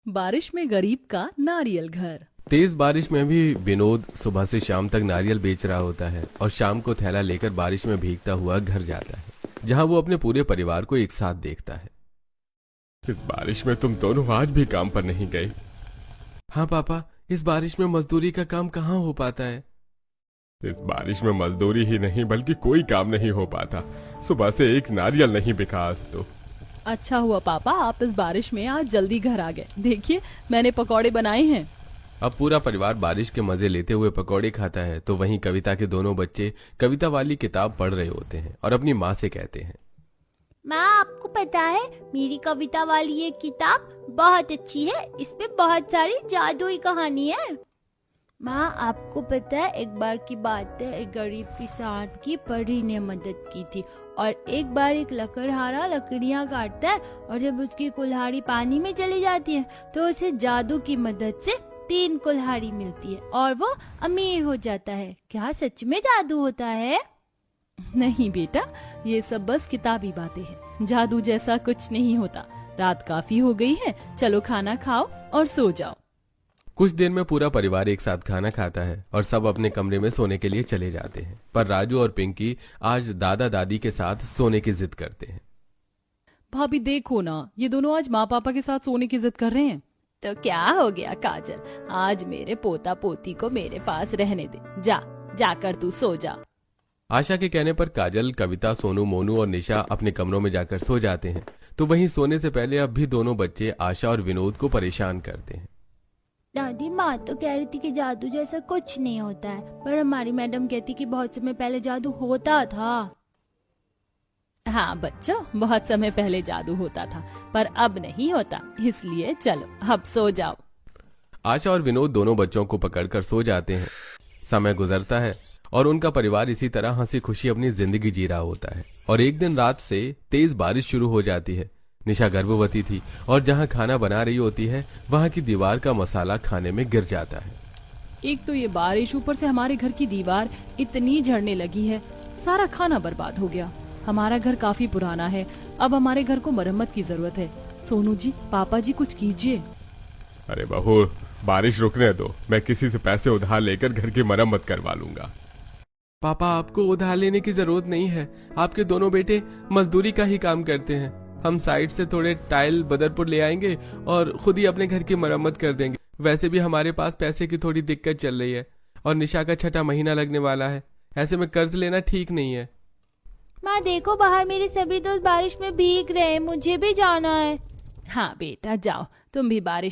बारिश में गरीब का नारियल घर। तेज बारिश में भी विनोद सुबह से शाम तक नारियल बेच रहा होता है और शाम को थैला लेकर बारिश में भीगता हुआ घर जाता है, जहां वो अपने पूरे परिवार को एक साथ देखता है। इस बारिश में तुम दोनों आज भी काम पर नहीं गए। हाँ पापा, इस बारिश में मजदूरी का काम कहाँ हो पाता है। इस बारिश में मजदूरी ही नहीं बल्कि कोई काम नहीं हो पाता। सुबह से एक नारियल नहीं बिका आज तो। अच्छा हुआ पापा आप इस बारिश में आज जल्दी घर आ गए। देखिए मैंने पकौड़े बनाए हैं। अब पूरा परिवार बारिश के मजे लेते हुए पकौड़े खाता है तो वहीं कविता के दोनों बच्चे कविता वाली किताब पढ़ रहे होते हैं और अपनी माँ से कहते हैं, माँ आपको पता है मेरी कविता वाली ये किताब बहुत अच्छी है, इसमें बहुत सारी जादुई कहानी है। माँ आपको पता है एक बार की बात है, एक गरीब किसान की परी ने मदद की थी और एक बार एक लकड़हारा लकड़ियाँ काटता है और जब उसकी कुल्हाड़ी पानी में चली जाती है तो उसे जादू की मदद से 3 कुल्हाड़ी मिलती है और वो अमीर हो जाता है। क्या सच में जादू होता है? नहीं बेटा, ये सब बस किताबी बातें हैं। जादू जैसा कुछ नहीं होता। रात काफी हो गई है, चलो खाना खाओ और सो जाओ। कुछ देर में पूरा परिवार एक साथ खाना खाता है और सब अपने कमरे में सोने के लिए चले जाते हैं, पर राजू और पिंकी आज दादा दादी के साथ सोने की जिद करते हैं। भाभी देखो ना, ये दोनों आज माँ पापा के साथ सोने की जिद कर रहे हैं। तो क्या हो गया काजल, आज मेरे पोता पोती को मेरे पास रहने दे। जाकर तू सो जा। आशा के कहने पर काजल, कविता, सोनू, मोनू और निशा अपने कमरों में जाकर सो जाते हैं। तो वहीं सोने से पहले अब भी दोनों बच्चे आशा और विनोद को परेशान करते हैं। दादी माँ तो कह रही थी कि जादू जैसा कुछ नहीं होता है, पर हमारी मैडम कहती कि बहुत समय पहले जादू होता था। हाँ बच्चों, बहुत समय पहले जादू होता था पर अब नहीं होता, इसलिए चलो अब सो जाओ। आशा और विनोद दोनों बच्चों को पकड़कर सो जाते हैं। समय गुजरता है और उनका परिवार इसी तरह हंसी खुशी अपनी जिंदगी जी रहा होता है। और एक दिन रात से तेज बारिश शुरू हो जाती है। निशा गर्भवती थी और जहां खाना बना रही होती है वहां की दीवार का मसाला खाने में गिर जाता है। एक तो ये बारिश, ऊपर से हमारे घर की दीवार इतनी झड़ने लगी है, सारा खाना बर्बाद हो गया। हमारा घर काफी पुराना है, अब हमारे घर को मरम्मत की जरूरत है। सोनू जी, पापा जी कुछ कीजिए। अरे बहू, बारिश रुकने दो, मैं किसी से पैसे उधार लेकर घर की मरम्मत करवा लूंगा। पापा, आपको उधार लेने की जरूरत नहीं है। आपके दोनों बेटे मजदूरी का ही काम करते हैं। हम साइड से थोड़े टाइल बदरपुर ले आएंगे और खुद ही अपने घर की मरम्मत कर देंगे। वैसे भी हमारे पास पैसे की थोड़ी दिक्कत चल रही है और निशा का 6ठा महीना लगने वाला है। ऐसे में कर्ज लेना ठीक नहीं है। माँ देखो बाहर मेरे सभी दोस्त बारिश में भीग रहे हैं, मुझे भी जाना है। हाँ बेटा जाओ, तुम भी बारिश